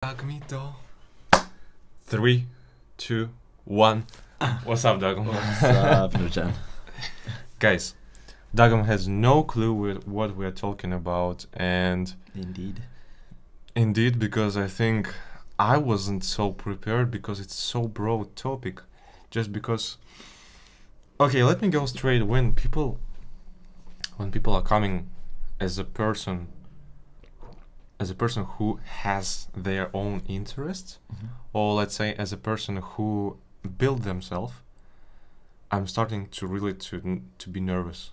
Agmito. 3, 2, 1. What's up, Dagam? What's up, Nurjan? Guys, Dagam has no clue what we're talking about, and indeed, because I think I wasn't so prepared because it's so broad topic. Just because. Okay, let me go straight. When people are coming as a person who has their own interests, or let's say as a person who build themselves, I'm starting to really to be nervous,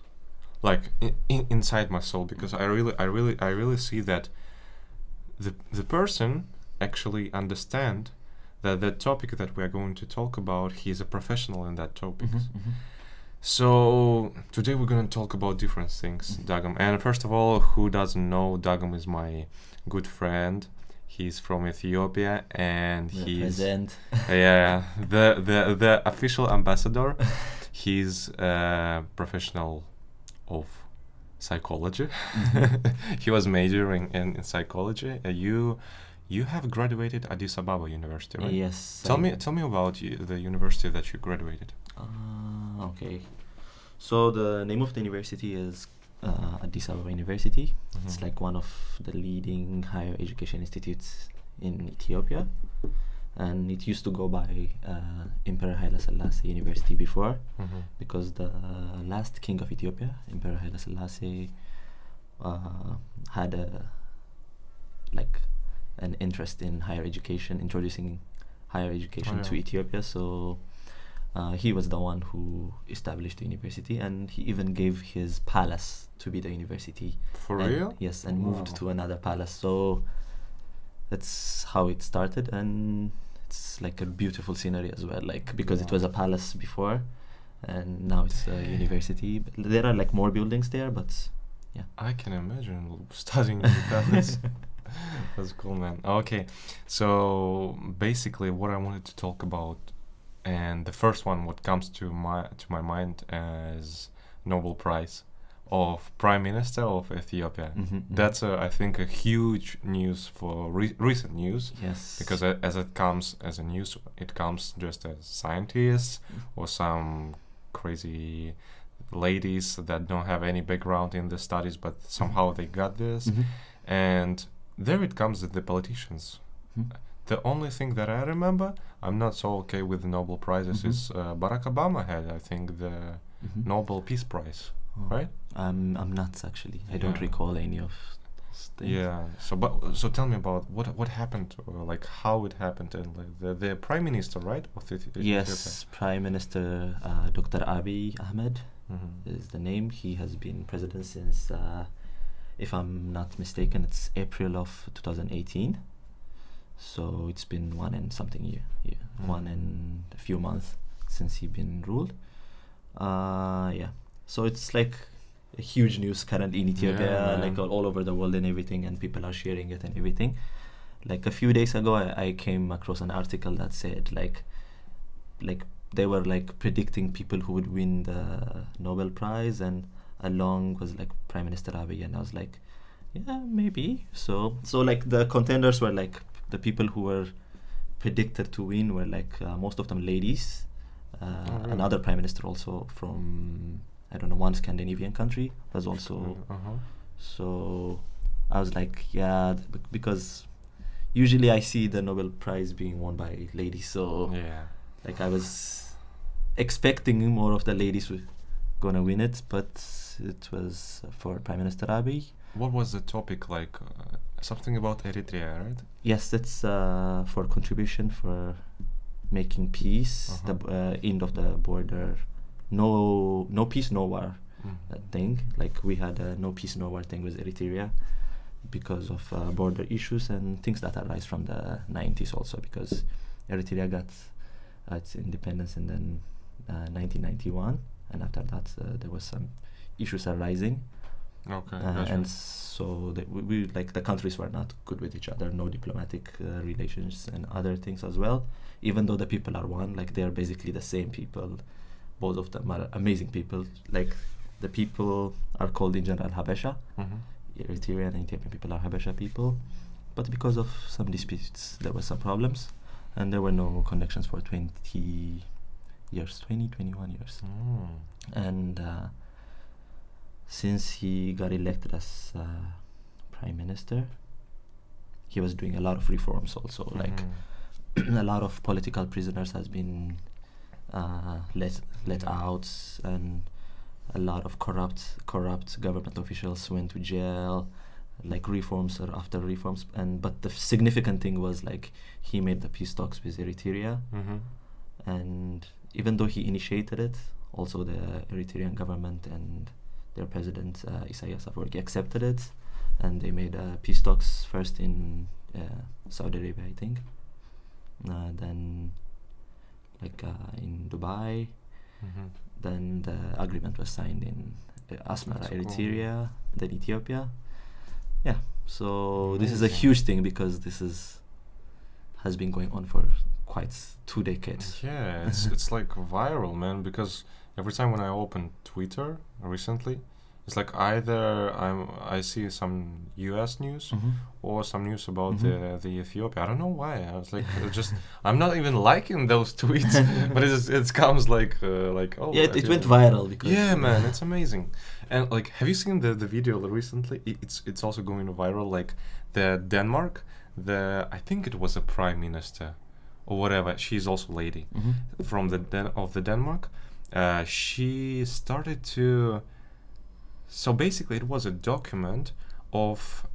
like inside my soul, because I really see that the person actually understand that the topic that we are going to talk about, he's a professional in that topic. So today we're going to talk about different things, Dagam. And first of all, who doesn't know, Dagam is my good friend. He's from Ethiopia, and he's the official ambassador. He's a professional of psychology. He was majoring in psychology. You have graduated Addis Ababa University, right? Yes. Tell me about the university that you graduated. Okay. So the name of the university is Addis Ababa University. It's like one of the leading higher education institutes in Ethiopia, and it used to go by Emperor Haile Selassie University before, because the last king of Ethiopia, Emperor Haile Selassie, had an interest in higher education, introducing higher education to Ethiopia. So he was the one who established the university, and he even gave his palace to be the university. For real? Yes, and moved to another palace. So that's how it started, and it's like a beautiful scenery as well, like because it was a palace before, and now it's a university. But there are like more buildings there, but yeah. I can imagine studying in the palace. That's cool, man. Okay, so basically what I wanted to talk about, and the first one what comes to my mind as Nobel Prize of Prime Minister of Ethiopia. That's I think a huge news for recent news. Yes. Because as it comes as a news, it comes just as scientists or some crazy ladies that don't have any background in the studies, but somehow they got this. And there it comes with the politicians. The only thing that I remember, I'm not so okay with the Nobel Prizes, is Barack Obama had, I think, the Nobel Peace Prize, right? I'm not actually. I don't recall any of those things. Yeah. So tell me about what happened, like how it happened, and like the Prime Minister, right? Of Yes, Prime Minister Dr. Abiy Ahmed is the name. He has been president since, if I'm not mistaken, it's April of 2018. So it's been 1 and something year, 1 and a few months since he been ruled. So it's like a huge news currently in Ethiopia, like all over the world and everything, and people are sharing it and everything. Like a few days ago, I came across an article that said like they were like predicting people who would win the Nobel Prize, and along was like Prime Minister Abiy, and I was like, yeah, maybe. So like the contenders were like, the people who were predicted to win were like most of them ladies. Another prime minister also from, I don't know, one Scandinavian country was also. So I was like, yeah, because usually I see the Nobel Prize being won by ladies. So like I was expecting more of the ladies were gonna win it, but it was for Prime Minister Abiy. What was the topic like? Something about Eritrea, right? Yes, it's for contribution for making peace, the end of the border, no peace, no war thing. Like we had a no peace, no war thing with Eritrea because of border issues and things that arise from the 90s also, because Eritrea got its independence in then 1991, and after that there was some issues arising. Okay, and so we like the countries were not good with each other, no diplomatic relations and other things as well, even though the people are one, like they are basically the same people. Both of them are amazing people. Like the people are called in general Habesha. Eritrean and Ethiopian people are Habesha people, but because of some disputes, there were some problems, and there were no connections for 20 years, 21 years. And since he got elected as prime minister, he was doing a lot of reforms also, like a lot of political prisoners has been let out, and a lot of corrupt government officials went to jail, like reforms or after reforms. But the significant thing was like he made the peace talks with Eritrea, and even though he initiated it, also the Eritrean government and their president Isaias Afwerki accepted it, and they made peace talks first in Saudi Arabia, I think, then like in Dubai. Then the agreement was signed in Asmara, Eritrea, then Ethiopia. Yeah, so this is a huge thing because this has been going on for quite 2 decades. Yeah, it's like viral, man, because every time when I open Twitter recently, it's like either I see some US news or some news about the Ethiopia. I don't know why. I was like, I'm not even liking those tweets, but it comes like oh yeah, it went viral because man, it's amazing. And like, have you seen the video recently? It's also going viral. Like the Denmark, I think it was a prime minister or whatever. She's also a lady from the Denmark. She started to. So basically, it was a document of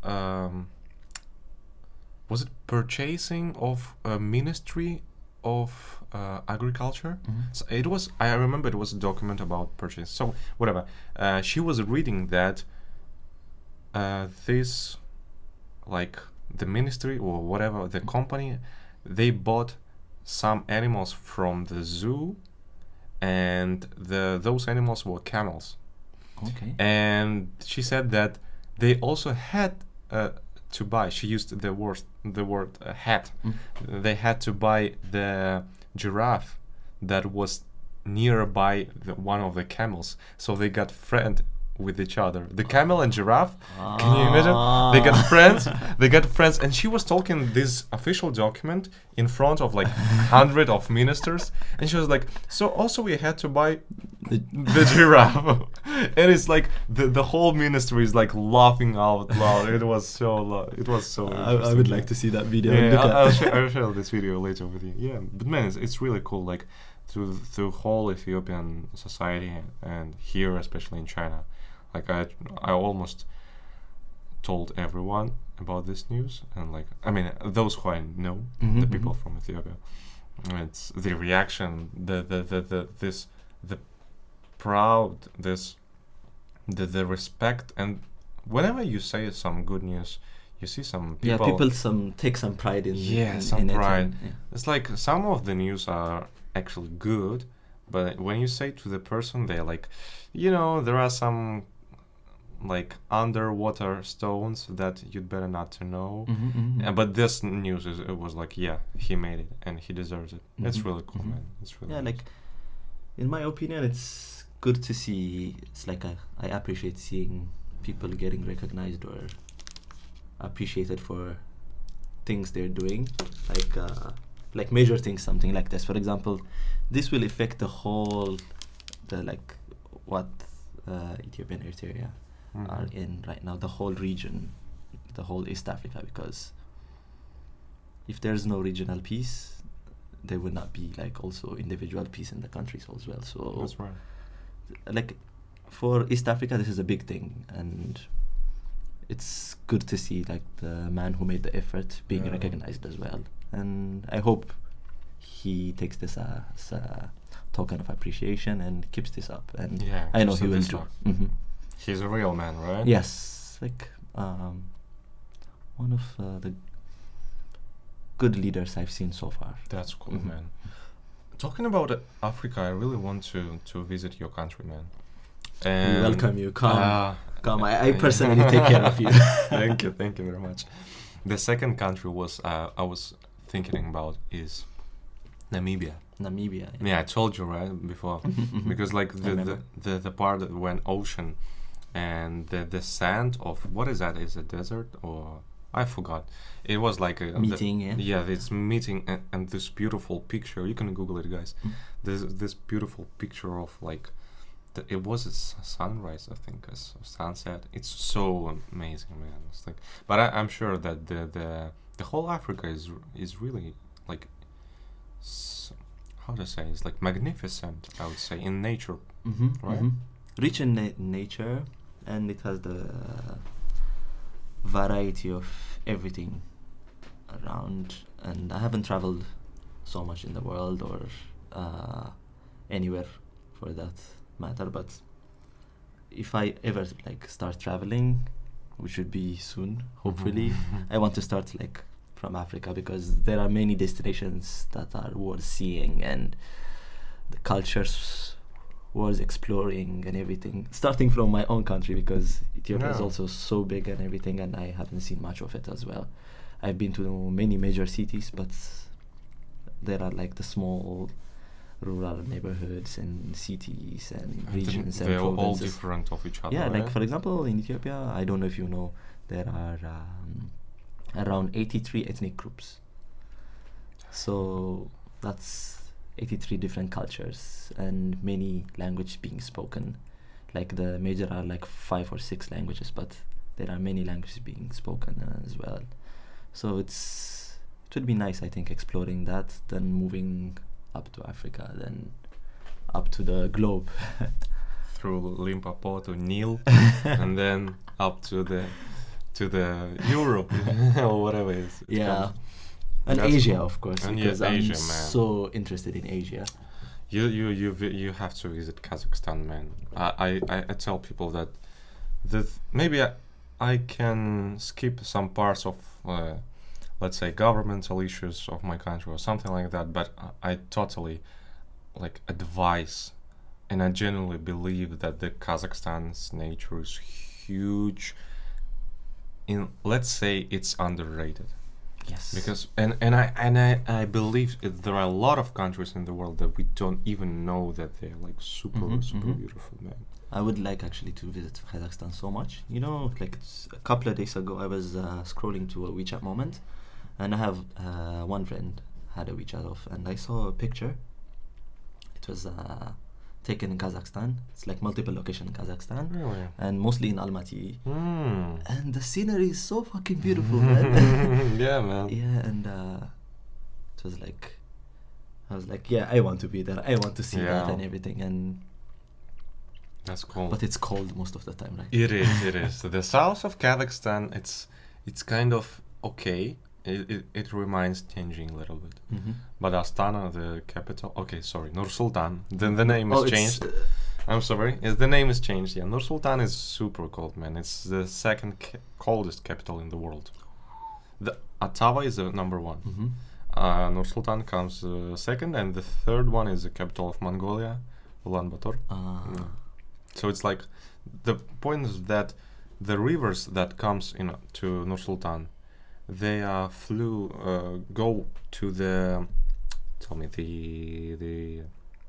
was it purchasing of a ministry of agriculture? So it was. I remember it was a document about purchase. So whatever. She was reading that this, like the ministry or whatever, the company, they bought some animals from the zoo, and those animals were camels. Okay. And she said that they also had to buy. She used the word had. They had to buy the giraffe that was nearby one of the camels. So they got friend with each other. The camel and giraffe. Can you imagine? They got friends. And she was talking this official document in front of like 100 of ministers. And she was like, so also we had to buy the giraffe. And it's like the whole ministry is like laughing out loud. It was so I would like to see that video. Yeah, I'll share this video later with you. Yeah, but man, it's really cool. Like through whole Ethiopian society and here, especially in China. Like I almost told everyone about this news, and like I mean those who I know, the people from Ethiopia. It's the reaction, the proud, the respect, and whenever you say some good news, you see some people. Yeah, people take some pride in. Yeah, some pride. Yeah. It's like some of the news are actually good, but when you say to the person, they're like, there are some like underwater stones that you'd better not to know. But this news it was like, yeah, he made it and he deserves it. It's really cool, man. It's really like in my opinion, it's good to see. It's like I appreciate seeing people getting recognized or appreciated for things they're doing, like major things, something like this. For example, this will affect what Ethiopia and Eritrea are in right now, the whole region, the whole East Africa, because if there's no regional peace, there will not be like also individual peace in the countries as well. So that's right. Like for East Africa, this is a big thing, and it's good to see like the man who made the effort being recognized as well. And I hope he takes this as a token of appreciation and keeps this up. And I know he will do. He's a real man, right? Yes, like one of the good leaders I've seen so far. That's cool, man. Talking about Africa, I really want to visit your country, man. And we welcome you. Come. I personally take care of you. Thank you very much. The second country I was thinking about is Namibia. Yeah, I told you right before, because like the part when ocean and the sand of what is that? Is it desert or I forgot. It was like a Meeting, yeah. This meeting and this beautiful picture. You can Google it, guys. Mm. This beautiful picture of like, it was a sunrise, I think, a sunset. It's so amazing, man. It's like, but I'm sure that the whole Africa is really like, how to say, it's like magnificent, I would say, in nature, right? Rich in nature, and it has the variety of everything around. And I haven't traveled so much in the world or anywhere for that matter, but if I ever like start traveling, which would be soon, hopefully, I want to start like from Africa, because there are many destinations that are worth seeing, and the cultures worth exploring and everything, starting from my own country, because Ethiopia is also so big and everything, and I haven't seen much of it as well. I've been to many major cities, but there are like the small rural neighborhoods and cities and regions and they're provinces. all different of each other. Yeah, right? like for example, in Ethiopia, I don't know if you know, there are around 83 ethnic groups. So that's 83 different cultures and many languages being spoken. Like the major are like 5 or 6 languages, but there are many languages being spoken as well. So it would be nice, I think, exploring that, then moving up to Africa, then up to the globe. Through Limpopo to Nile, and then up to the Europe or whatever it is. Yeah, and That's Asia, cool. of course, And because yeah, I'm Asia, man. so interested in Asia. You have to visit Kazakhstan, man. I tell people that maybe I can skip some parts of let's say governmental issues of my country or something like that, but I totally like advise, and I genuinely believe that the Kazakhstan's nature is huge. Let's say it's underrated. Yes. Because I believe there are a lot of countries in the world that we don't even know that they're like super beautiful, man. I would like actually to visit Kazakhstan so much. You know, like a couple of days ago, I was scrolling to a WeChat moment, and I have one friend had a WeChat off, and I saw a picture. It was taken in Kazakhstan. It's like multiple location in Kazakhstan, Really? and mostly in Almaty. Mm. And the scenery is so fucking beautiful, man. Yeah, man. Yeah, and it was like, I was like, yeah, I want to be there. I want to see that and everything. And that's cool. but it's cold most of the time, right? It is. It is. The south of Kazakhstan, it's kind of okay. It reminds Tianjin a little bit. But Astana, the capital. Okay, sorry, Nur Sultan. Then the name is changed. I'm sorry. The name is changed. Yeah, Nur Sultan is super cold, man. It's the second coldest capital in the world. The Ottawa is the number one. Nur Sultan comes second, and the third one is the capital of Mongolia, Ulaanbaatar. So it's like, the point is that the rivers that comes to Nur Sultan, they go to the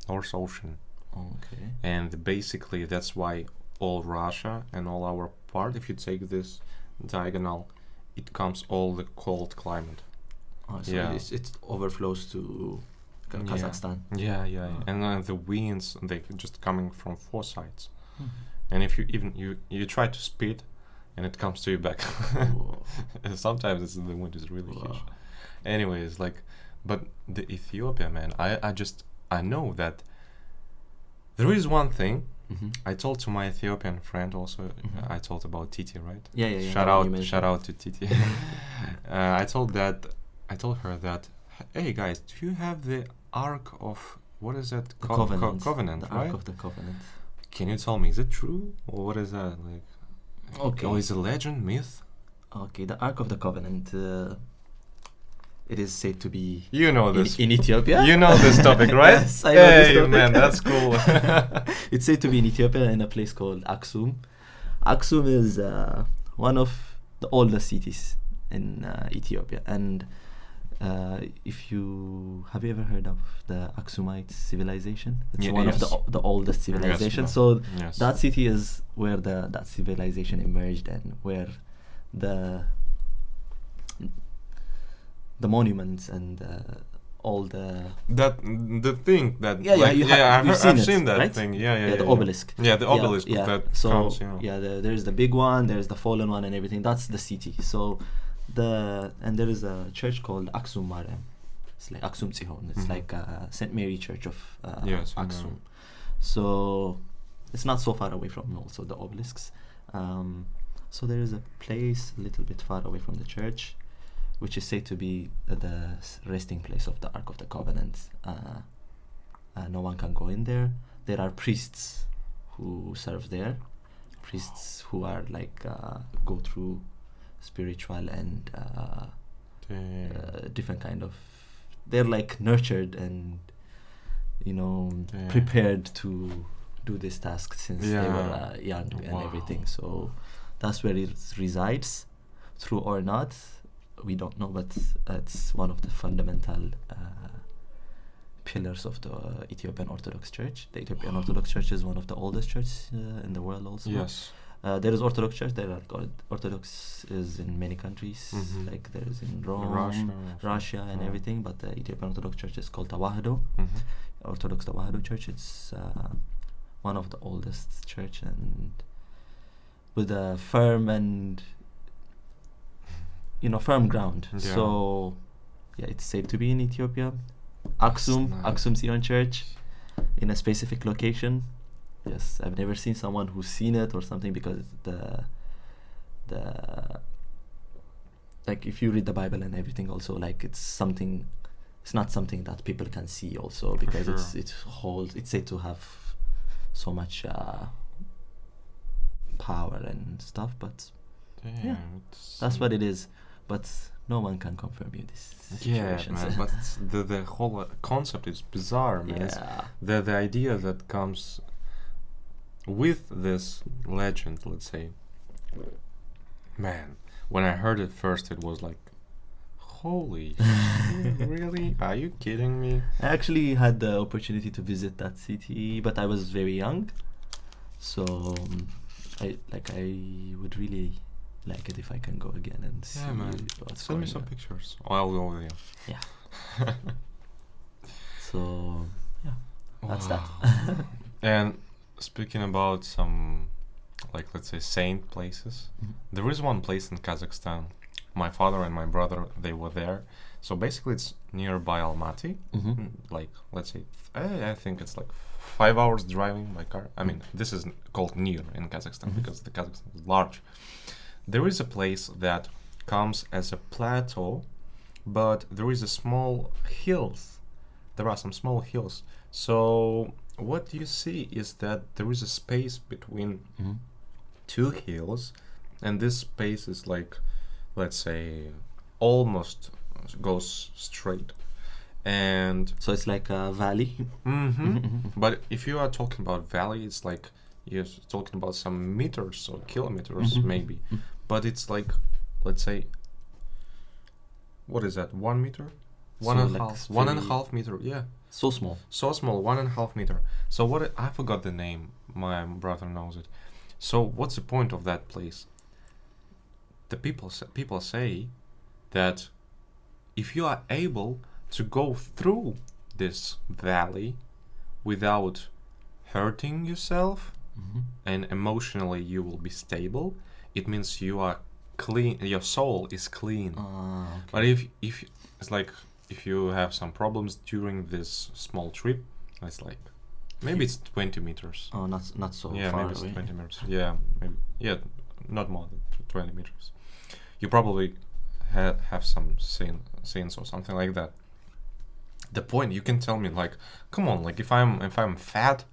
North Ocean. Okay. And basically that's why all Russia and all our part, if you take this diagonal, it comes all the cold climate. So it overflows to Kazakhstan. Yeah. And the winds, they just coming from 4 sides. And if you try to speed, and it comes to you back. Sometimes the wind is really huge. Anyways, but the Ethiopia, man, I know that there is one thing. I told to my Ethiopian friend also. I told about Titi, right? Yeah. Shout out to Titi. I told her that, hey guys, do you have the Ark of, what is that? Covenant, the right? Ark of the Covenant. Can you tell me, is it true, or what is that like? Okay. Or is it a legend, myth? Okay, the Ark of the Covenant. It is said to be. You know this in Ethiopia. You know this topic, right? Yes, I know this topic. Man, that's cool. It's said to be in Ethiopia, in a place called Aksum. Aksum is one of the oldest cities in Ethiopia, and have you ever heard of the Aksumite civilization? It's one of the oldest civilizations. So that city is where that civilization emerged, and where the the monuments and all the the thing that I've seen that right? thing. The obelisk. Yeah, the obelisk that so comes, you know. there's the big one, there's the fallen one and everything. That's the city. So and there is a church called Aksum Mariam. It's like Aksum Tzihon. It's like St. Mary Church of Aksum. So it's not so far away from also the obelisks. So there is a place a little bit far away from the church, which is said to be the resting place of the Ark of the Covenant. No one can go in there. There are priests who serve there, priests who are like go through spiritual and different kind of. They're like nurtured and prepared to do this task since they were young and everything. So that's where it resides. True or not, we don't know, but it's one of the fundamental pillars of the Ethiopian Orthodox Church. The Ethiopian Orthodox Church is one of the oldest churches in the world also. Yes. There is Orthodox Church. There are Orthodox is in many countries, like there is in Rome, Russia and everything, but the Ethiopian Orthodox Church is called Tawahdo. Orthodox Tawahdo Church. It's one of the oldest church and with a firm and firm ground. So it's said to be in Ethiopia. Aksum Zion Church in a specific location. Yes, I've never seen someone who's seen it or something, because the like if you read the Bible and everything also, like it's not something that people can see also, because it's said to have so much power and stuff, but that's what it is. But no one can confirm you this situation. Man, but the whole concept is bizarre, man. The idea that comes with this legend, let's say, man, when I heard it first, it was like, holy shit, really? Are you kidding me? I actually had the opportunity to visit that city, but I was very young, so I would really like it if I can go again and see. Yeah, man. Send me some pictures. I'll go with you. Yeah. So that's that. And speaking about some, like, let's say, saint places, there is one place in Kazakhstan. My father and my brother, they were there. So basically it's nearby Almaty. Like, let's say, I think it's like 5 hours driving by car. I mean, this is called near in Kazakhstan because the Kazakhstan is large. There is a place that comes as a plateau, but there is a small hills. There are some small hills. So what you see is that there is a space between two hills, and this space is like, let's say, almost goes straight. And so it's like a valley. But if you are talking about valley, it's like you're talking about some meters or kilometers maybe. But it's like, let's say, what is that, 1 meter? One and a half meter, yeah. So small, 1.5 meter. So I forgot the name, my brother knows it. So what's the point of that place? The people say that if you are able to go through this valley without hurting yourself and emotionally you will be stable, it means you are clean, your soul is clean. Okay. But if it's like, if you have some problems during this small trip, it's like maybe it's 20 meters. Oh, not so far maybe it's away. 20 meters. Yeah, maybe. Yeah, not more than 20 meters. You probably have some sins or something like that. The point, you can tell me like, come on, like if I'm fat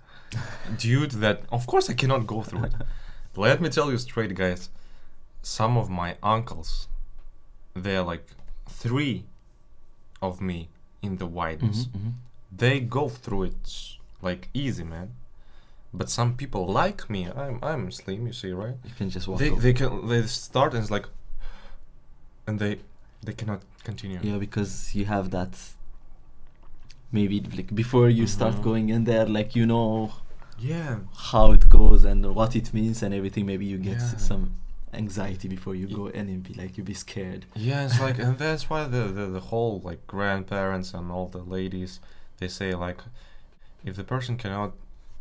dude, that of course I cannot go through it. Let me tell you straight, guys. Some of my uncles, they're like 3 of me in the widens. They go through it like easy, man. But some people like me, I'm slim, you see, right? You can just walk. They start and it's like, and they cannot continue. Yeah, because you have that. Maybe like before you start going in there, like how it goes and what it means and everything. Maybe you get some anxiety before you go in and be like, you be scared. Yeah, it's like, and that's why the whole like grandparents and all the ladies, they say like, if the person cannot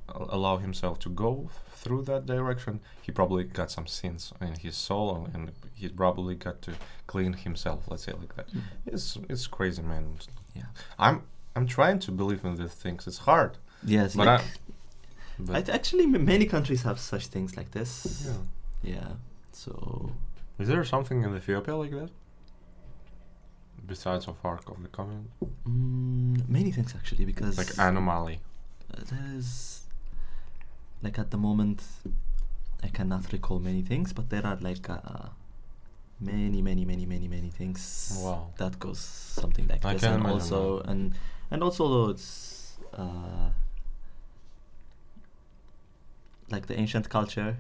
allow himself to go through that direction, he probably got some sins in his soul, and he probably got to clean himself. Let's say like that. It's crazy, man. Yeah, I'm trying to believe in these things. It's hard. yes, But like actually many countries have such things like this. Yeah. Yeah. So Is there something in Ethiopia like that? Besides of Ark of the Covenant? many things actually, because Like anomaly. there's like at the moment I cannot recall many things, but there are like many things Wow. that goes something like I this, can and imagine also and also it's like the ancient culture,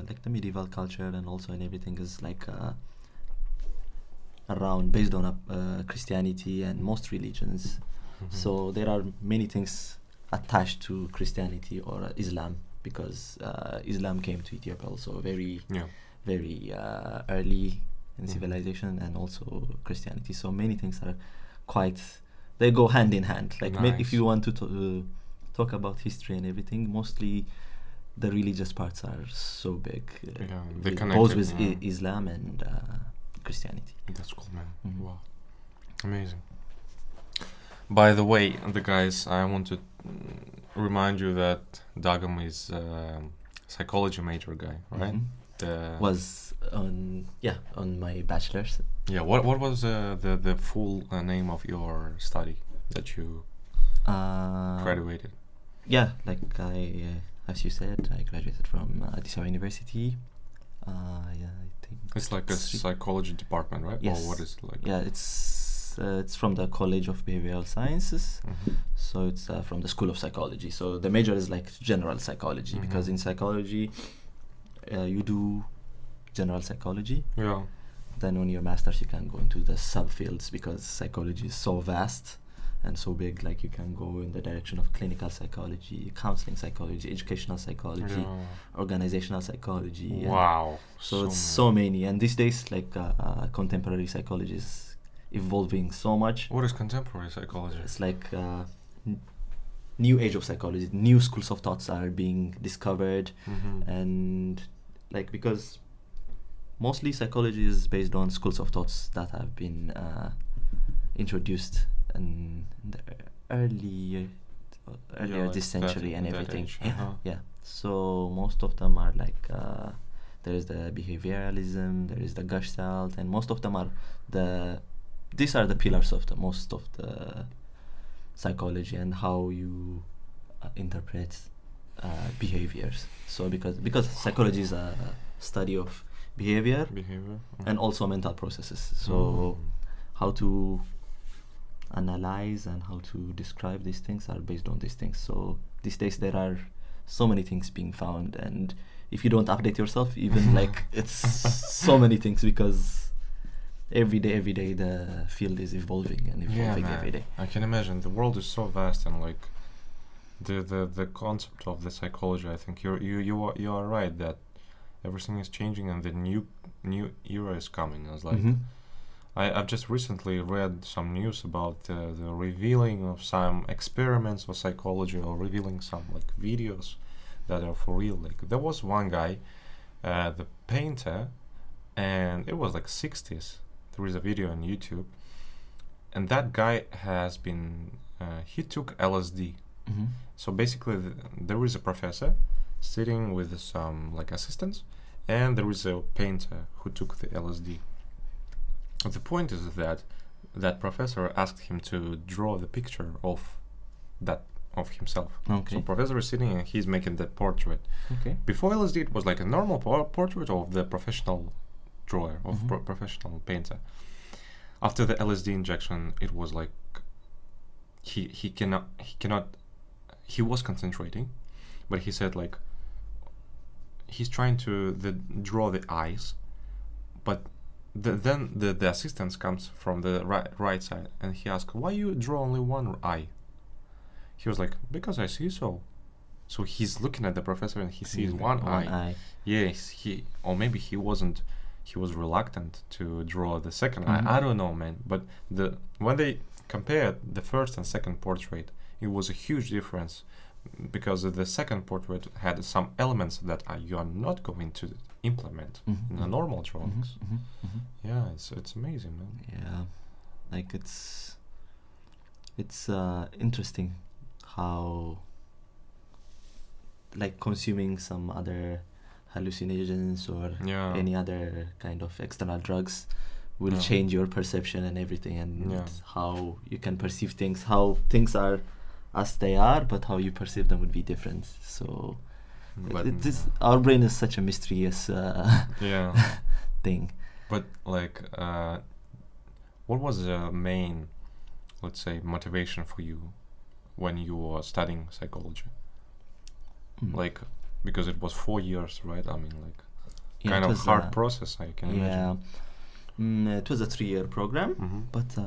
like the medieval culture, and also and everything is like around based on Christianity and most religions. So there are many things attached to Christianity or Islam, because Islam came to Ethiopia also very early in civilization, and also Christianity. So many things are quite, they go hand in hand. Like if Nice. you want to talk about history and everything, mostly the religious parts are so big. They both connected. with Islam and Christianity. That's cool, man. Mhm. Wow. Amazing. By the way, the guys, I want to remind you that Dagam is psychology major guy, right? Mhm. Was on my bachelor's. Yeah. What was the full name of your study that you graduated? Yeah, like as you said, I graduated from Addis Ababa University. Yeah, I think It's like a psychology department, right? Yes. Or what is it like? Yeah, it's from the College of Behavioral Sciences. Mhm. So it's from the School of Psychology. So the major is like general psychology, because in psychology you do general psychology. Yeah. Then on your master's you can go into the subfields, because psychology is so vast and so big. Like you can go in the direction of clinical psychology, counseling psychology, educational psychology, organizational psychology. Wow. So it's so many. And these days, like contemporary psychology is evolving so much. What is contemporary psychology? It's like new age of psychology. New schools of thoughts are being discovered, and like, because mostly psychology is based on schools of thoughts that have been introduced in the earlier like this century and that everything. age, Yeah. So most of them are like there is the behavioralism, there is the Gestalt, and most of them are these are the pillars of the most of the psychology and how you interpret behaviors. So because psychology is a study of behavior and also mental processes. So how to analyze and how to describe these things are based on these things. So these days there are so many things being found, and if you don't update yourself, even like it's so many things, because every day the field is evolving and evolving every day. I can imagine the world is so vast, and like the concept of the psychology, I think you are right that everything is changing and the new era is coming. I was like, I've just recently read some news about the revealing of some experiments of psychology, or revealing some like videos that are for real. Like there was one guy, the painter, and it was like 60s. There is a video on YouTube, and that guy has been he took LSD. So basically there is a professor sitting with some like assistants, and there is a painter who took the LSD. The point is that professor asked him to draw the picture of himself. Okay. So professor is sitting and he's making the portrait. Okay. Before LSD, it was like a normal portrait of the professional drawer, of professional painter. After the LSD injection, it was like he was concentrating, but he said like he's trying to draw the eyes, but then the assistant comes from the right side, and he asked, why you draw only one eye? He was like, because I see so. So he's looking at the professor and he sees one eye. Yes, or maybe he was reluctant to draw the second eye. I don't know, man. But when they compared the first and second portrait, it was a huge difference, because the second portrait had some elements that you are not going to implement in the normal drawings. Yeah, it's amazing, man. Yeah, like it's interesting how, like, consuming some other hallucinations or any other kind of external drugs will change your perception and everything, and how you can perceive things, how things are as they are, but how you perceive them would be different. So our brain is such a mysterious thing. But like, what was the main, let's say, motivation for you when you were studying psychology? Like, because it was 4 years, right? I mean, like, kind of hard process, I can imagine. It was a 3-year program, but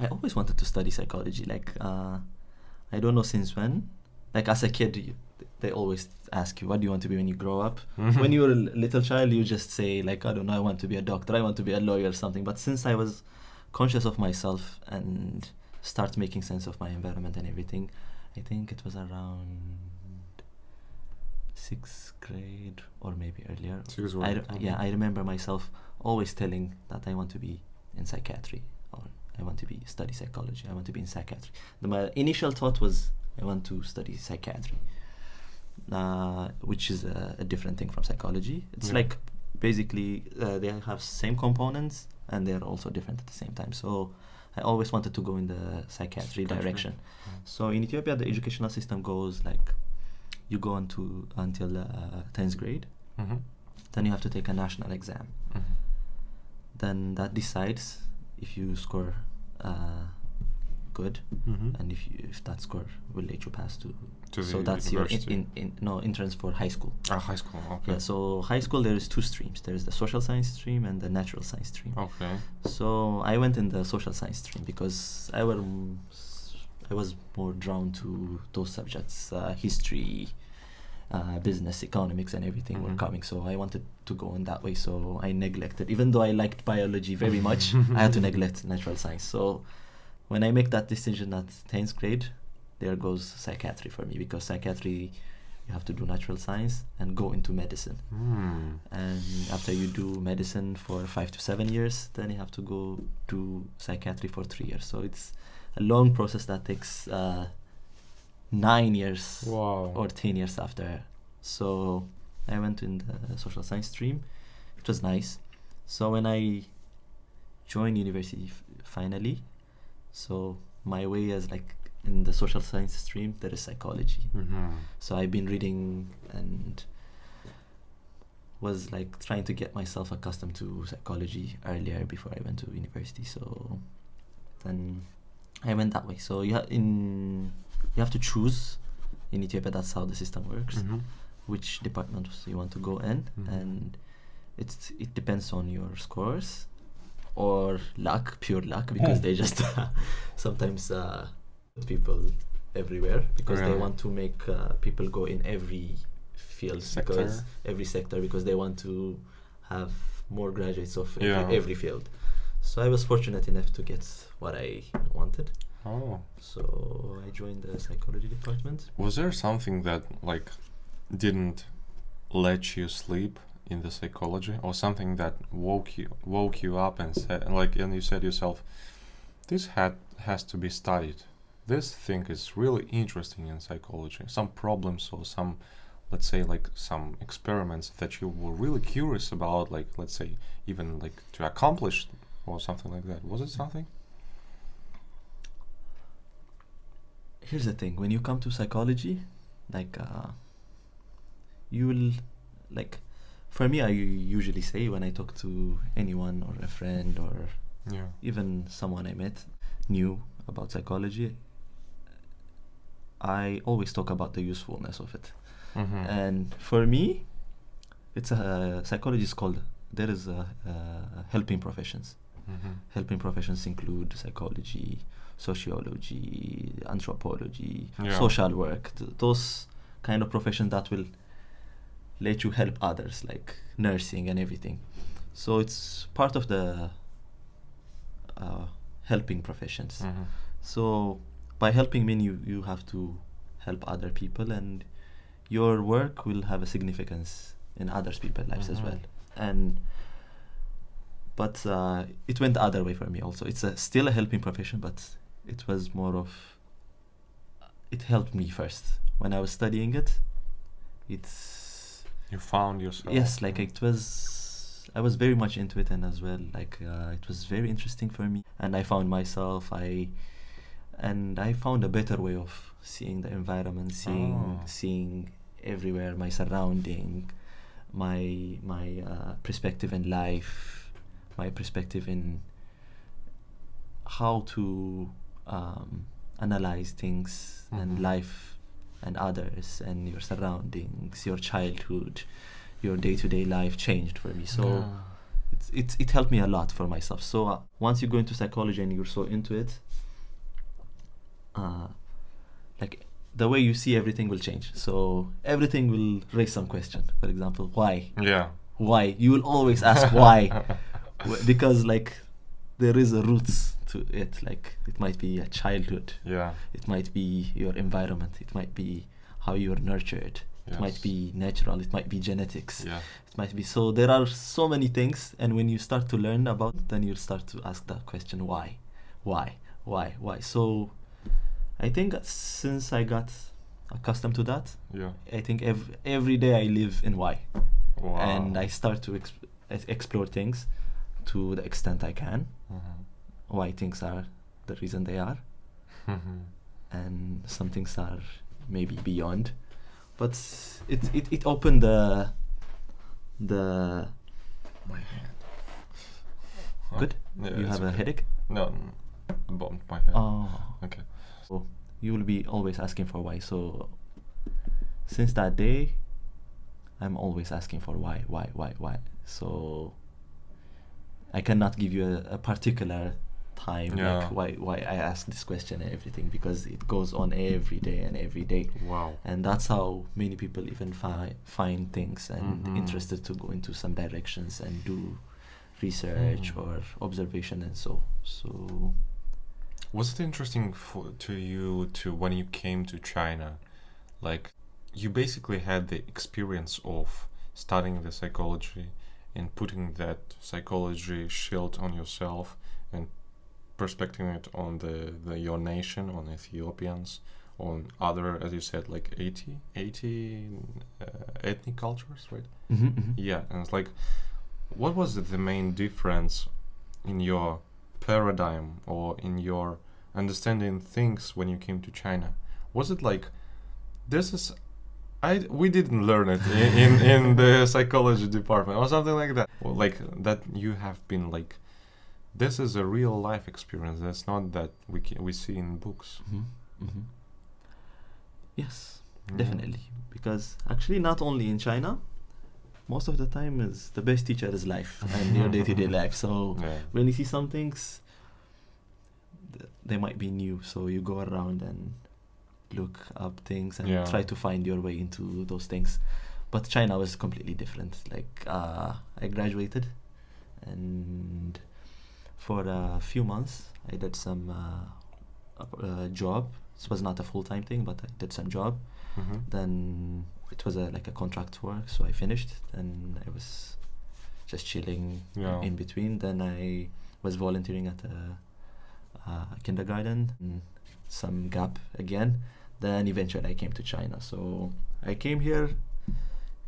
I always wanted to study psychology. Like, I don't know since when. Like, as a kid, they always ask you, what do you want to be when you grow up? When you're a little child, you just say, like, I don't know, I want to be a doctor, I want to be a lawyer or something. But since I was conscious of myself and start making sense of my environment and everything, I think it was around 6th grade or maybe earlier. I remember myself always telling that I want to be in psychiatry, or I want to study psychology, I want to be in psychiatry. My initial thought was I want to study psychiatry, which is a different thing from psychology. It's like basically they have same components and they're also different at the same time. So I always wanted to go in the psychiatry direction. So in Ethiopia, the educational system goes like, you go until 10th grade, then you have to take a national exam. Then that decides if you score good, and if that score will let you pass to so that's university. Your entrance for high school. High school, okay. Yeah, so high school there is 2 streams. There is the social science stream and the natural science stream. Okay. So I went in the social science stream because I was more drawn to those subjects, history, business, economics, and everything were coming. So I wanted to go in that way. So I neglected, even though I liked biology very much, I had to neglect natural science. So when I make that decision at 10th grade, there goes psychiatry for me, because psychiatry, you have to do natural science and go into medicine. And after you do medicine for 5 to 7 years, then you have to go do psychiatry for 3 years. So it's a long process that takes 9 years or 10 years after. So I went in the social science stream. It was nice. So when I joined university finally, so my way is like, in the social science stream there is psychology. So I've been reading and was like trying to get myself accustomed to psychology earlier before I went to university. So then I went that way. So you have to choose in Ethiopia. That's how the system works. Which department you want to go in, and it depends on your scores or luck, pure luck, because they just sometimes put people everywhere because they want to make people go in every field, because every sector, because they want to have more graduates of every field. So I was fortunate enough to get what I wanted. So I joined the psychology department. Was there something that like didn't let you sleep in the psychology, or something that woke you up and said, and you said yourself, this has to be studied, this thing is really interesting in psychology, some problems or some, let's say, like some experiments that you were really curious about, like, let's say, even like to accomplish or something like that? Was it something? Here's the thing, when you come to psychology, like you will, like, for me, I usually say when I talk to anyone or a friend or even someone I met new about psychology, I always talk about the usefulness of it. And for me, it's psychology is called, there is helping professions. Helping professions include psychology, sociology, anthropology, social work, those kind of professions that will let you help others, like nursing and everything. So it's part of the helping professions. So by helping men, you have to help other people, and your work will have a significance in others people's lives as well. But it went the other way for me also. It's still a helping profession, but it was more of, it helped me first. When I was studying it, you found yourself. Yes, like I was very much into it, and as well, like it was very interesting for me, and I found myself. I found a better way of seeing the environment, seeing everywhere, my surrounding, my perspective in life, my perspective in how to analyze things and life and others and your surroundings, your childhood, your day-to-day life changed for me. So it helped me a lot for myself. So once you go into psychology and you're so into it, like the way you see everything will change. So everything will raise some question. For example, why? Yeah. Why? You will always ask why, because like there is a roots to it. Like it might be a childhood. Yeah. It might be your environment. It might be how you are nurtured. It might be natural. It might be genetics. Yeah. It might be. So there are so many things, and when you start to learn about it, then you start to ask that question: why? So I think since I got accustomed to that, I think every day I live in why. Wow. And I start to explore things to the extent I can. Why things are the reason they are, and some things are maybe beyond. But it opened the my hand. Good. Yeah, You have a headache? No, bumped my head. Oh. Okay. So you will be always asking for why. So since that day, I'm always asking for why. So I cannot give you a particular time like why I ask this question and everything, because it goes on every day. Wow. And that's how many people even find things and interested to go into some directions and do research or observation and so. Was it interesting to you when you came to China? Like, you basically had the experience of studying the psychology and putting that psychology shield on yourself and perspecting it on your nation, on Ethiopians, on other, as you said, like 80 ethnic cultures, right? Yeah, and it's like, what was the main difference in your paradigm or in your understanding things when you came to China? Was it like, we didn't learn it in the psychology department or something like that, or like that you have been like, this is a real life experience, that's not that we see in books? Yes, definitely, because actually not only in China, most of the time is the best teacher is life and your day-to-day life. So when you see some things, they might be new, so you go around and look up things and try to find your way into those things. But China was completely different. Like I graduated, and for a few months I did some job. This was not a full-time thing, but I did some job. Then it was like a contract work, so I finished, and I was just chilling in between. Then I was volunteering at a kindergarten, some gap again. Then eventually I came to China. So I came here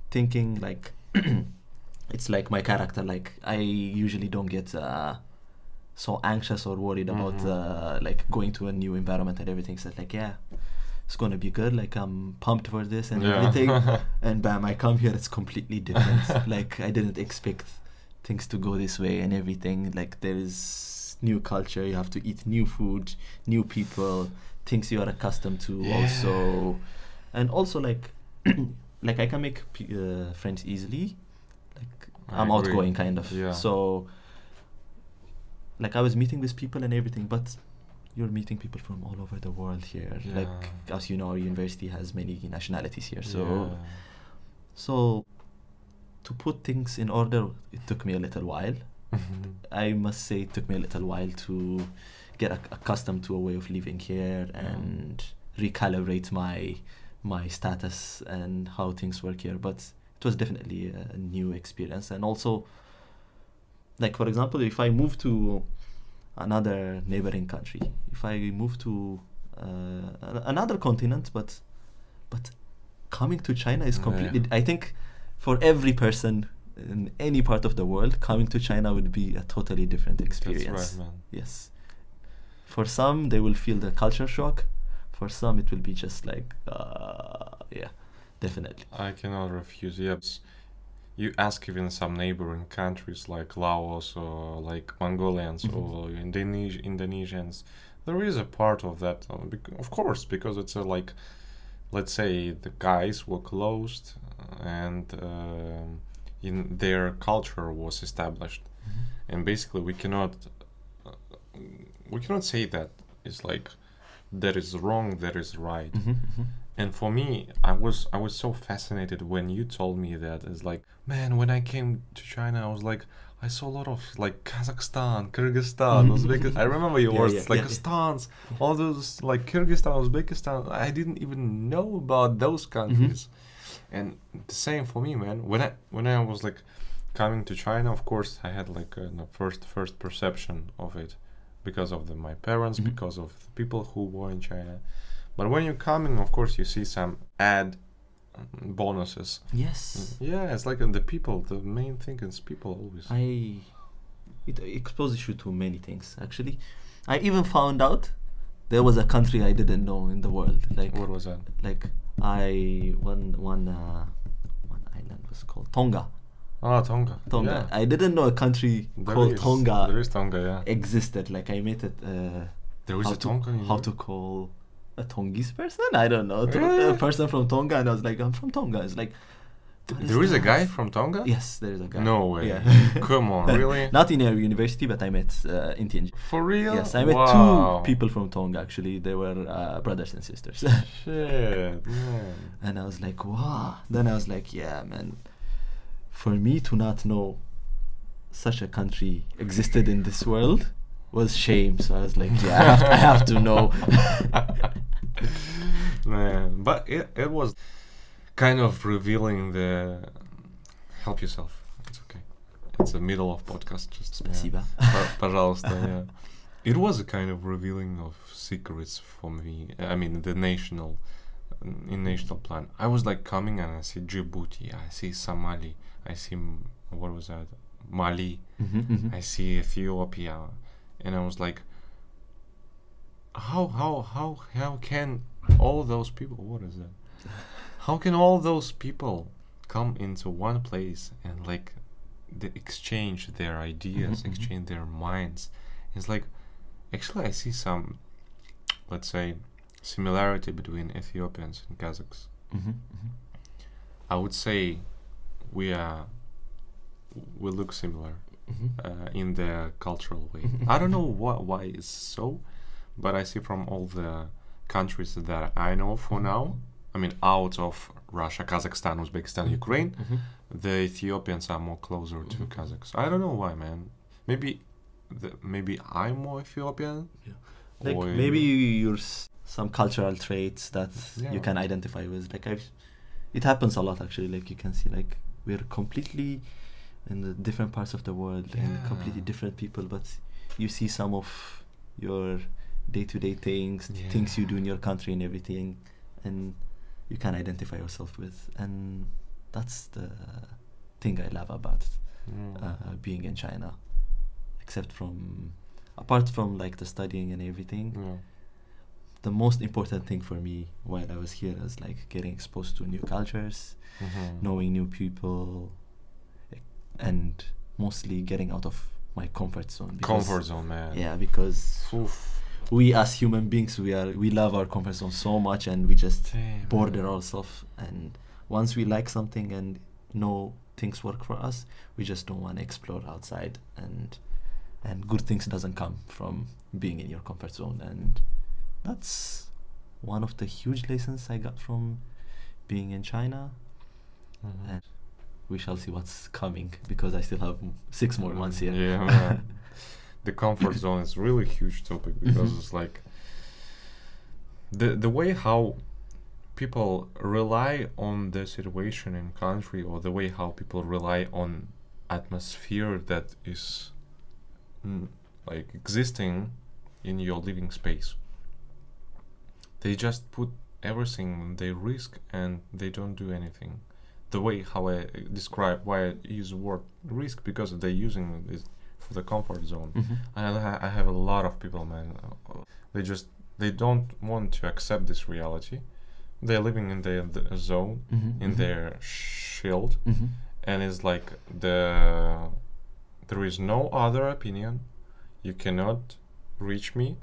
thinking like it's like my character, like I usually don't get so anxious or worried about like going to a new environment and everything. So it's like, it's gonna be good, like I'm pumped for this and everything. And bam, I come here, it's completely different. Like I didn't expect things to go this way and everything. Like there is new culture, you have to eat new food, new people, things you are accustomed to also. And also like like I can make friends easily. Like I'm outgoing kind of. So like I was meeting with people and everything, but you're meeting people from all over the world here. Yeah. Like, as you know, our university has many nationalities here. So, Yeah. so to put things in order, it took me a little while. I must say it took me a little while to get accustomed to a way of living here and recalibrate my status and how things work here. But it was definitely a new experience. And also, like, for example, if I move to another neighboring country, if I move to another continent, but coming to China is completely, I think for every person in any part of the world, coming to China would be a totally different experience. That's right, man. Yes. For some, they will feel the culture shock. For some, it will be just like, yeah, definitely. I cannot refuse. Yes. You ask even some neighboring countries like Laos or like Mongolians or Indonesians, there is a part of that, of course, because it's a, like, let's say the guys were closed and in their culture was established, and basically we cannot say that it's like that is wrong, that is right. And for me, I was so fascinated when you told me that. It's like, man, when I came to China, I was like, I saw a lot of like Kazakhstan, Kyrgyzstan, Uzbekistan. I remember your words, like Stans, all those like Kyrgyzstan, Uzbekistan. I didn't even know about those countries. And the same for me, man. When I was like coming to China, of course, I had like a first perception of it because of my parents, because of the people who were in China. But when you're coming, of course, you see some add bonuses. Yes. Yeah, it's like the people. The main thing is people always. It exposes you to many things. Actually, I even found out there was a country I didn't know in the world. Like, what was that? Like one island was called Tonga. Ah, Tonga. Tonga. Yeah. I didn't know a country called Tonga. There is Tonga, yeah. Existed. Like I met it. There is a Tonga. How to call a Tongese person? I don't know. Really? A person from Tonga, and I was like, I'm from Tonga. It's like, there is a guy from Tonga? Yes, there is a guy. No way. Yeah. Come on, really? Not in a university, but I met in TNG. For real? Yes, I met two people from Tonga, actually. They were brothers and sisters. Shit, man. And I was like, wow. Then I was like, yeah, man. For me to not know such a country existed in this world was shame. So I was like, yeah, I have to know. Man, but it was kind of revealing the help yourself. It's okay. It's the middle of podcast. Just Спасибо. Пожалуйста, yeah. It was a kind of revealing of secrets for me. I mean, in national plan. I was like coming and I see Djibouti, I see Somali, I see what was that? Mali. I see Ethiopia, and I was like, how can all those people? What is that? How can all those people come into one place and like exchange their ideas, exchange their minds? It's like, actually, I see some, let's say, similarity between Ethiopians and Kazakhs. I would say we look similar in the cultural way. I don't know why it's so, but I see from all the countries that I know for now, I mean, out of Russia, Kazakhstan, Uzbekistan, Ukraine, the Ethiopians are more closer to Kazakhs. I don't know why, man. Maybe I'm more Ethiopian. Yeah. Like maybe you're some cultural traits that you can identify with. Like it happens a lot, actually. Like you can see, like we're completely in the different parts of the world and completely different people, but you see some of your day-to-day things, things you do in your country and everything, and you can identify yourself with. And that's the thing I love about being in China. Apart from like the studying and everything, the most important thing for me while I was here is like getting exposed to new cultures, knowing new people, and mostly getting out of my comfort zone. Comfort zone, man. Yeah, because we as human beings, we love our comfort zone so much, and we just border ourselves. And once we like something and know things work for us, we just don't want to explore outside. And and good things doesn't come from being in your comfort zone. And that's one of the huge lessons I got from being in China. And we shall see what's coming, because I still have 6 more months here. Yeah, man. The comfort zone is really huge topic, because it's like the way how people rely on the situation in country, or the way how people rely on atmosphere that is like existing in your living space. They just put everything, they risk, and they don't do anything. The way how I describe why I use the word risk, because they're using it for the comfort zone. And I have a lot of people, man. They don't want to accept this reality. They're living in their zone, in their shield, and it's like there is no other opinion. You cannot reach me,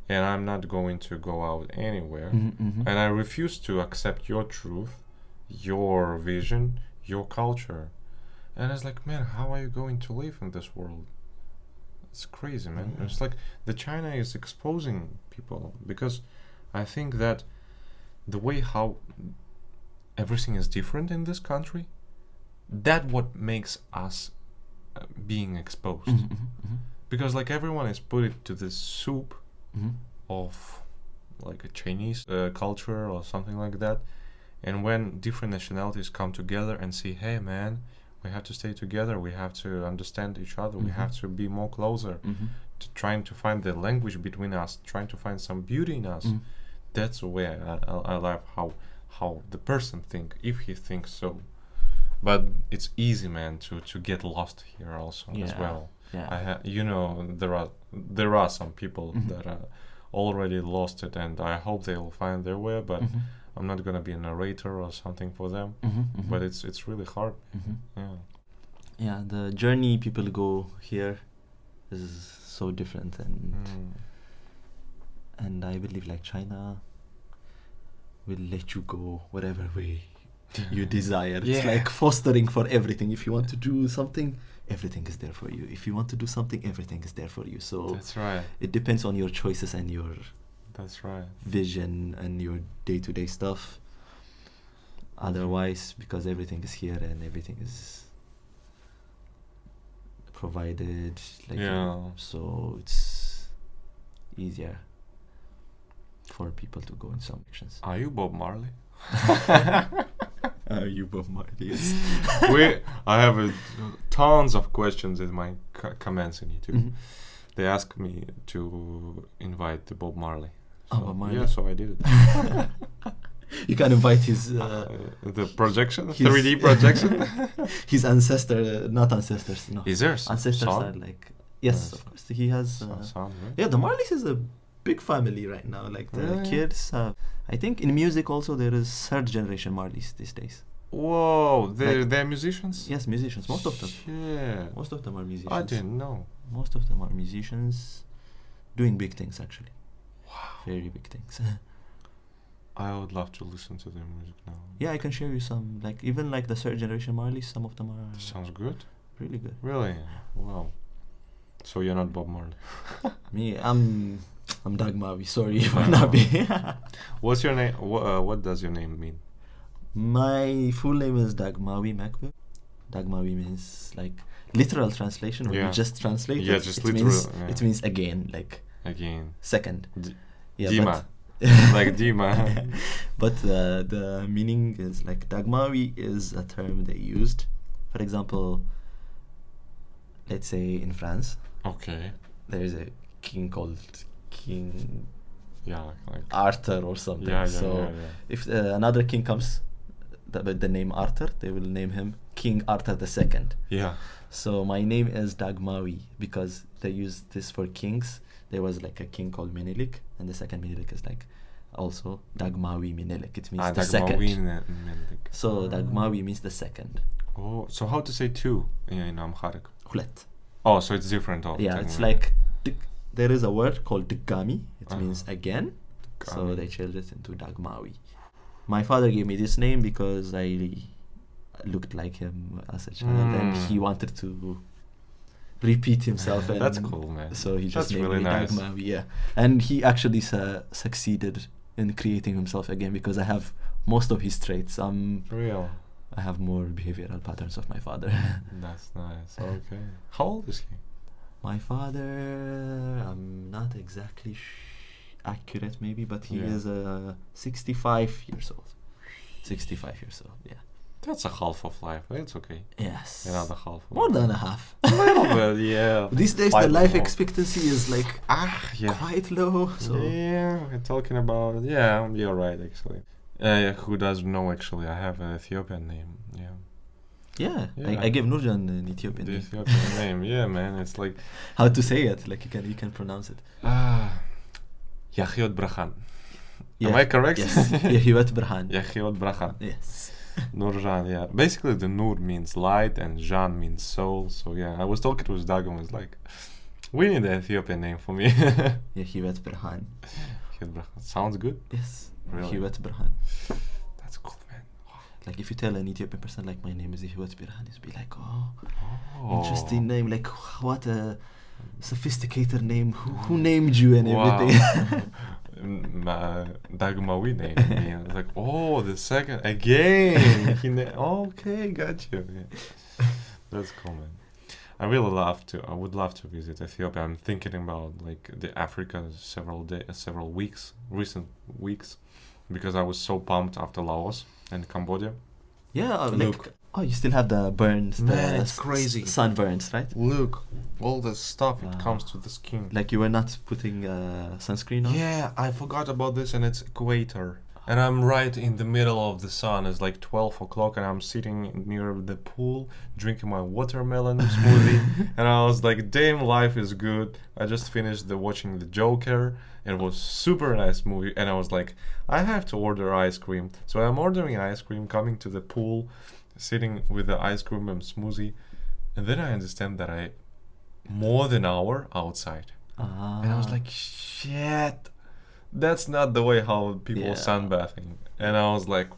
and I'm not going to go out anywhere. And I refuse to accept your truth, your vision, your culture. And it's like, man, how are you going to live in this world? It's crazy, man. It's like the China is exposing people, because I think that the way how everything is different in this country, that what makes us being exposed. Because like everyone is put it to this soup of like a Chinese culture or something like that. And when different nationalities come together and say, hey man, we have to stay together, we have to understand each other, we have to be more closer, to trying to find the language between us, trying to find some beauty in us. That's the way I love how the person think, if he thinks so. But it's easy, man, to get lost here also as well. There are some people that are already lost it, and I hope they will find their way, but I'm not gonna be a narrator or something for them. But it's really hard. Yeah, the journey people go here is so different, and I believe like China will let you go whatever way you desire. It's like fostering for everything. If you want to do something, everything is there for you. If you want to do something, everything is there for you. So that's right. It depends on your choices and your vision and your day-to-day stuff. Otherwise, because everything is here and everything is provided, so it's easier for people to go in some directions. Are you Bob Marley? Are you Bob Marley? Yes. I have tons of questions in my comments in YouTube. They asked me to invite the Bob Marley. So, Bob Marley. Yeah, so I did it. You can invite his the projection, 3D projection. His ancestors, not ancestors. No. Is there ancestors son? are like of course he has. Son, right? Yeah, the Marleys is a big family right now. Like the kids have. I think in music also there is 3rd generation Marleys these days. Whoa, they're musicians? Yes, musicians. Most of them. Yeah. Most of them are musicians. I didn't know. Most of them are musicians doing big things actually. Wow. Very big things. I would love to listen to their music now. Yeah, I can share you some. Like even like the 3rd generation Marleys, some of them are. Sounds good. Really good. Really? Wow. So you're not Bob Marley? Me, I'm Dagmawi. Sorry for not being. What's your name? What does your name mean? My full name is Dagmawi Mekbib. Dagmawi means like literal translation. When you just translate it, just literal. It means again, like again. Second. Dima. Like Dima. But the meaning is like Dagmawi is a term they used. For example, let's say in France. Okay. There is a king called King. Like Arthur or something. If another king comes with the name Arthur, they will name him King Arthur II. Yeah. So my name is Dagmawi because they use this for kings. There was like a king called Menelik, and the second Menelik is like also Dagmawi Menelik. It means the second. Menelik. So Dagmawi means the second. Oh, so how to say two in Amharic? Hulet. Oh, so it's different. It's like there is a word called Dagami. It means again. Dagami. So they changed it into Dagmawi. My father gave me this name because I looked like him as a child, and he wanted to repeat himself. And that's cool, man. So he just That's named really me nice. Dagmawi, yeah. And he actually succeeded in creating himself again because I have most of his traits. Real. I have more behavioral patterns of my father. That's nice. Okay. How old is he? My father, I'm not exactly accurate maybe, but he is 65 years old. 65 years old, yeah. That's a half of life. It's okay. Yes. Another half. More than a half. A little bit, yeah. These days the life expectancy is like yeah. quite low. So Yeah, we're talking about. Yeah, you're right actually. Who doesn't know actually? I have an Ethiopian name. Yeah. yeah. I gave Nurjan an Ethiopian The name. Ethiopian name. Yeah, man. It's like. How to say it? Like you can pronounce it. Yachiot Brachan. Yeah. Am I correct? Yes. Yahiwat Brhan. Yachiot Brachan. Yes. Nurjan, yeah. Basically, the Nur means light and Jan means soul. So, yeah, I was talking with Dag and was like, we need an Ethiopian name for me. Yahiwat Brhan. Yachiot Brachan. Sounds good. Yes. Really? Yahiwat Brhan. That's cool, man. Like if you tell an Ethiopian person like my name is Yahiwat Brhan, he'll be like, oh, interesting name. Like what a sophisticated name. Who named you and everything? Dagmawi named me. I was like, oh, the second again. Okay, got you. Yeah. That's cool, man. I would love to visit Ethiopia. I'm thinking about like the Africa recent weeks, because I was so pumped after Laos and Cambodia. Yeah, Look. You still have the burns. Man, the it's crazy. Sunburns, right? Look, all the stuff it comes to the skin. Like you were not putting sunscreen on? Yeah, I forgot about this, and it's equator. And I'm right in the middle of the sun. It's like 12 o'clock, and I'm sitting near the pool, drinking my watermelon smoothie. And I was like, damn, life is good. I just finished watching The Joker. It was super nice movie. And I was like, I have to order ice cream. So I'm ordering ice cream, coming to the pool, sitting with the ice cream and smoothie. And then I understand that I more than an hour outside. And I was like, shit. That's not the way how people sunbathing. And I was like,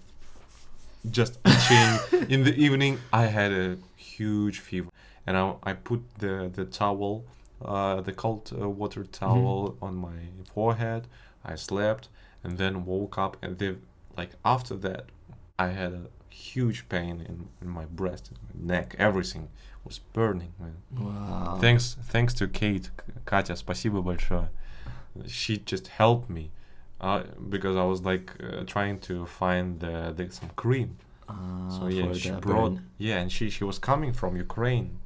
just itching. In the evening, I had a huge fever. And I put the towel, the cold water towel on my forehead. I slept and then woke up. And after that, I had a huge pain in my breast, in my neck. Everything was burning, man. Wow. Thanks to Katya, спасибо большое. She just helped me because I was like trying to find some cream. So yeah, she brought and she was coming from Ukraine,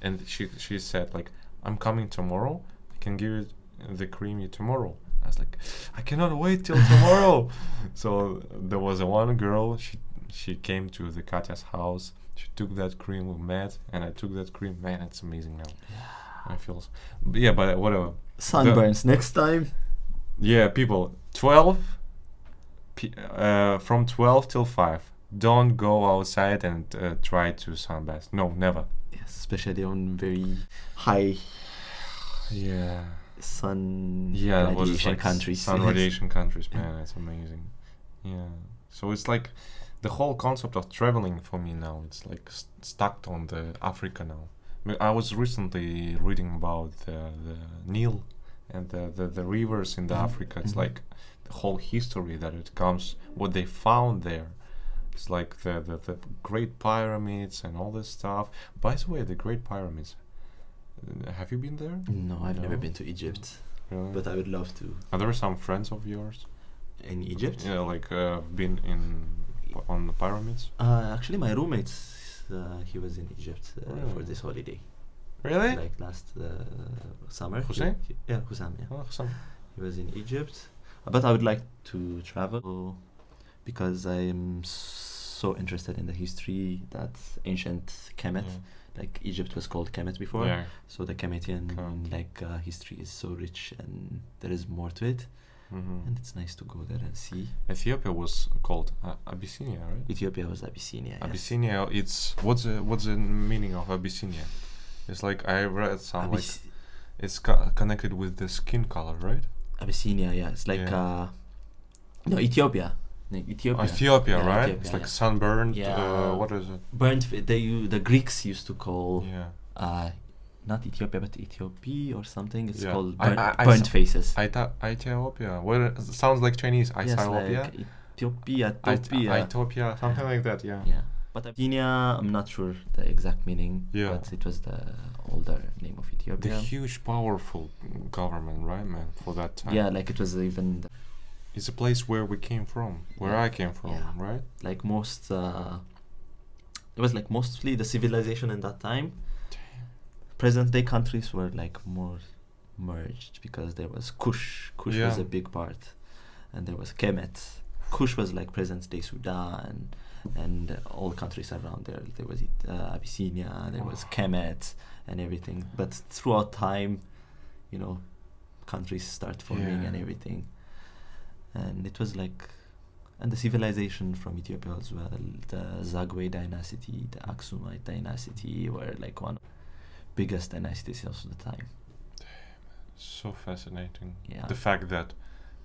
and she said like, I'm coming tomorrow. I can give you the cream tomorrow. I was like, I cannot wait till tomorrow. So there was one girl. She came to the Katya's house. She took that cream, we met, and I took that cream. Man, it's amazing now. I feel but whatever. Sunburns next time. Yeah, people, from 12 till 5. Don't go outside and try to sunbath. No, never. Yes, especially on very high sun radiation countries. Sun radiation countries, man, it's amazing. Yeah. So it's like the whole concept of traveling for me now, it's like stuck on the Africa now. I was recently reading about the Nile and the rivers in the Africa. It's like the whole history that it comes, what they found there. It's like the Great Pyramids and all this stuff. By the way, the Great Pyramids, have you been there? No, I've never been to Egypt. Really? But I would love to. Are there some friends of yours? In Egypt? Yeah, like been on the pyramids? Actually, my roommate, he was in Egypt for this holiday. Really? Like last summer. Hussein? Hussam, yeah. Oh, Hussam. He was in Egypt. But I would like to travel because I am so interested in the history, that ancient Kemet. Like Egypt was called Kemet before. Yeah. So the Kemetian history is so rich and there is more to it. And it's nice to go there and see. Ethiopia was called Abyssinia, right? Ethiopia was Abyssinia. Abyssinia. It's what's the meaning of Abyssinia? It's like I read some it's connected with the skin color, right? Abyssinia, yeah. It's like no, Ethiopia. Ethiopia, right? Ethiopia, it's like sunburned. Yeah. What is it? Burnt. The Greeks used to call not Ethiopia, but Ethiopia or something. It's Yeah. called I Burnt s- Faces. Ethiopia. Well, it sounds like Chinese. Yes, Ethiopia. like Ethiopia. Ethiopia. Something like that. Yeah. Yeah. But Abyssinia, I'm not sure the exact meaning. Yeah. But it was the older name of The Ethiopia. huge, powerful government, right, man? For that time. Yeah, like it was even It's a place where we came from, where Yeah. I came from, Yeah. right? like most. It was like mostly the civilization in that time. Present day countries were like more merged because there was Kush. Kush was Yeah. a big part, and there was Kemet. Kush was like present day Sudan and all countries around there. There was Abyssinia, there was Kemet and everything. But throughout time, you know, countries start forming Yeah. and everything. And it was like, and the civilization from Ethiopia as well, the Zagwe dynasty, the Aksumite dynasty were like one of the biggest dynasties of the time. So fascinating. Yeah. The fact that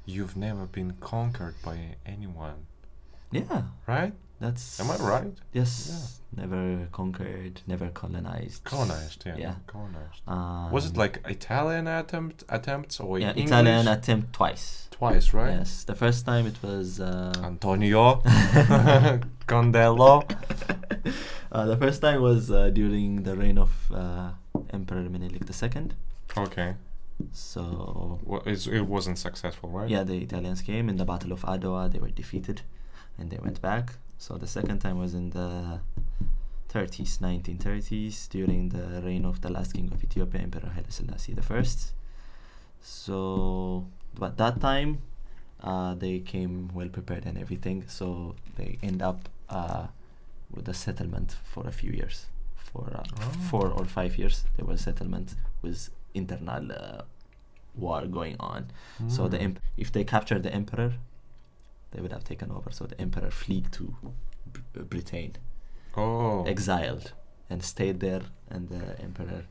you've never been conquered by anyone, Yeah, right? that's... Am I right? Yes, never conquered, never colonized. Colonized, yeah. Yeah. Colonized. Was it Um, like Italian attempts or yeah, English? Italian attempt twice. Twice, right? Yes, the first time it was... Antonio Condello. the first time was during the reign of Emperor Menelik II. Okay. So Well, it wasn't successful, right? yeah, the Italians came in the Battle of Adwa. They were defeated, and they went back. So the second time was in the 1930s, during the reign of the last king of Ethiopia, Emperor Haile Selassie I. So, but that time, they came well prepared and everything. So they end up with a settlement for a few years, for 4 or 5 years. There was settlement with internal war going on. So the if they captured the emperor, they would have taken over. So the emperor fled to Britain, exiled, and stayed there. And the emperor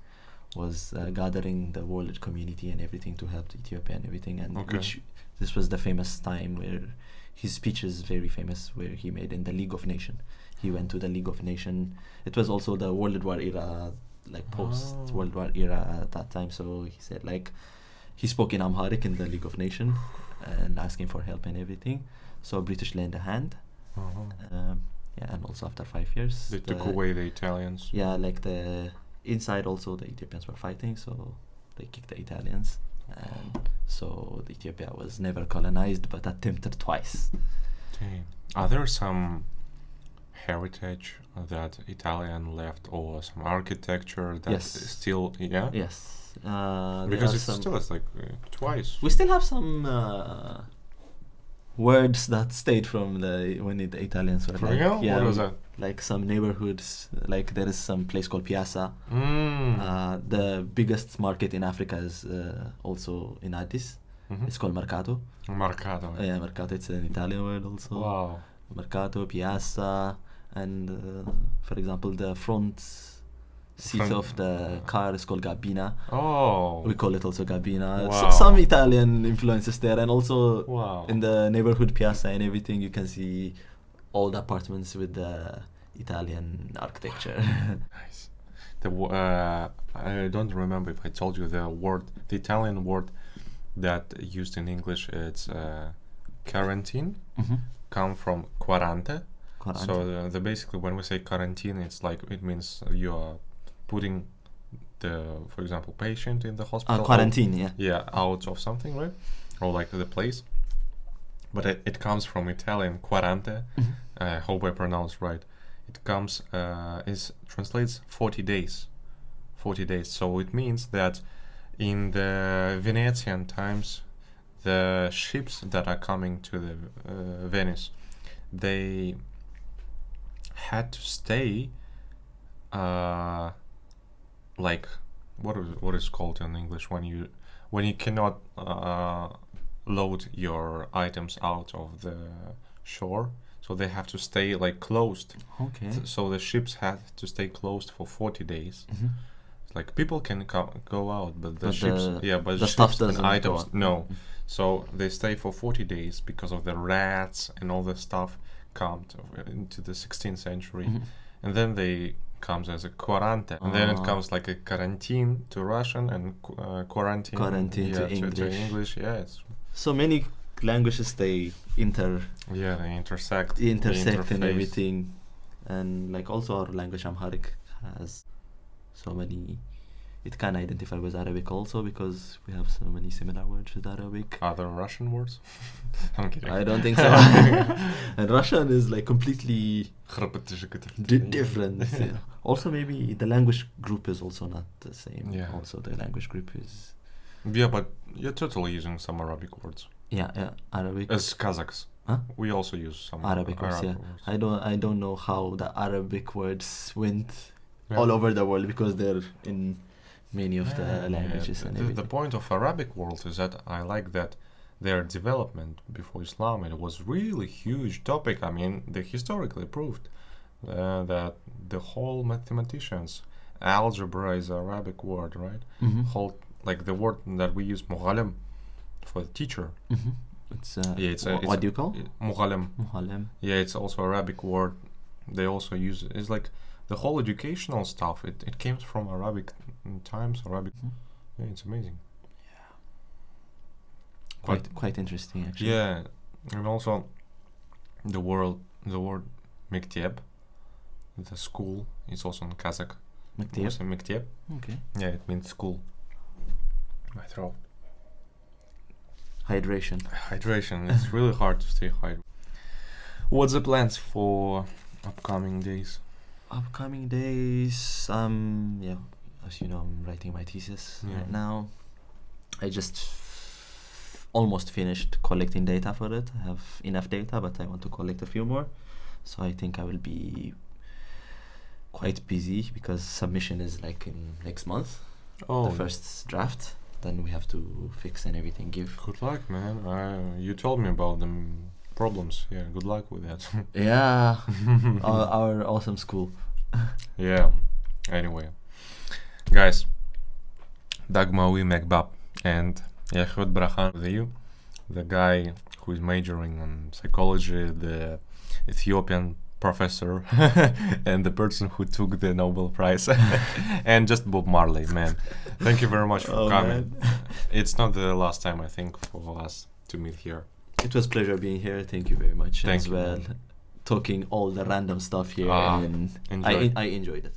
was gathering the world community and everything to help Ethiopia and everything. And which this was the famous time where his speech is very famous, where he made in the League of Nations. He went to the League of Nations. It was also the World War era, like post World War era at that time. So he said, like, he spoke in Amharic in the League of Nations and asking for help and everything. So British lent a hand. Yeah, and also after 5 years, they took away the Italians. Yeah, like the inside also the Ethiopians were fighting, so they kicked the Italians, and so the Ethiopia was never colonized but attempted twice. Dang. Are there some heritage that Italian left, or some architecture that Yes. is still Yes, because it's like twice. we still have some words that stayed from when the Italians were For like, real? yeah, What was that? like some neighborhoods, like there is some place called Piazza. Mm. The biggest market in Africa is also in Addis. Mhm. It's called Mercato. Mercato. Yeah, Mercato, it's an Italian word also. Wow. Mercato, Piazza, and for example, the front seat of the car is called Gabina. Oh. We call it also Gabina. Wow. Some Italian influences there, and also Wow. in the neighborhood Piazza and everything, you can see all the apartments with the Italian architecture. Nice. I don't remember if I told you the Italian word that used in English. It's quarantine. Come from quarante. So the basically when we say quarantine, it's like it means you are putting for example, patient in the hospital. Quarantine, yeah. Yeah, out of something, right? Or like the place. But it comes from Italian quarante. I hope I pronounced right. It comes translates 40 days. 40 days. So it means that in the Venetian times, the ships that are coming to the Venice, they had to stay like what is called in English when you cannot load your items out of the shore, so they have to stay like closed. Okay. So the ships had to stay closed for 40 days. Like people can go out, but the ships, but the ships stuff and doesn't items, go no. So they stay for 40 days because of the rats and all the stuff come into the 16th century, and then they comes as a quarantine, and then it comes like a quarantine to Russian and quarantine to English. Yeah, it's so many languages they they intersect and interface. everything, and like also our language Amharic has so many. It can identify with Arabic also because we have so many similar words with Arabic. Are there Russian words? I'm kidding. I don't think so. And Russian is like completely different. Yeah. Also, maybe the language group is also not the same. Yeah. Also, the language group is. Yeah, but you're totally using some Arabic words. Yeah, Arabic. As Kazakhs. Huh? We also use some Arabic words. Yeah, words. I don't know how the Arabic words went all over the world because they're in many of the languages and everything. The point of Arabic world is that I like that their development before Islam, it was really huge topic. I mean, they historically proved that the whole mathematicians, algebra is an Arabic word, right? Mm-hmm. Whole, like the word that we use, mu'allim, for the teacher. Mm-hmm. What do you call? Mu'allim. Yeah, it's also Arabic word. They also use it. It's like the whole educational stuff. It came from Arabic times. Arabic. Mm-hmm. Yeah, it's amazing. Quite interesting actually. Yeah, and also the word Mekteb, the school, is also in Kazakh. Mekteb. Okay. Yeah, it means school. My throat. Hydration. It's really hard to stay hydrated. What's the plans for upcoming days? Yeah, as you know, I'm writing my thesis right now. I just almost finished collecting data for it. I have enough data, but I want to collect a few more. So I think I will be quite busy because submission is like in next month. The first draft. Then we have to fix and everything. Good luck, man. You told me about them problems. Yeah, good luck with that. Yeah, our awesome school. Yeah. Anyway, guys, Dagmawi Mekbib and Yehud Brahan with you, the guy who is majoring on psychology, the Ethiopian professor, and the person who took the Nobel Prize, and just Bob Marley, man. Thank you very much for coming. Man. It's not the last time, I think, for us to meet here. It was a pleasure being here. Thank you very much. Thank as you, well. Man. Talking all the random stuff here, and I enjoyed it.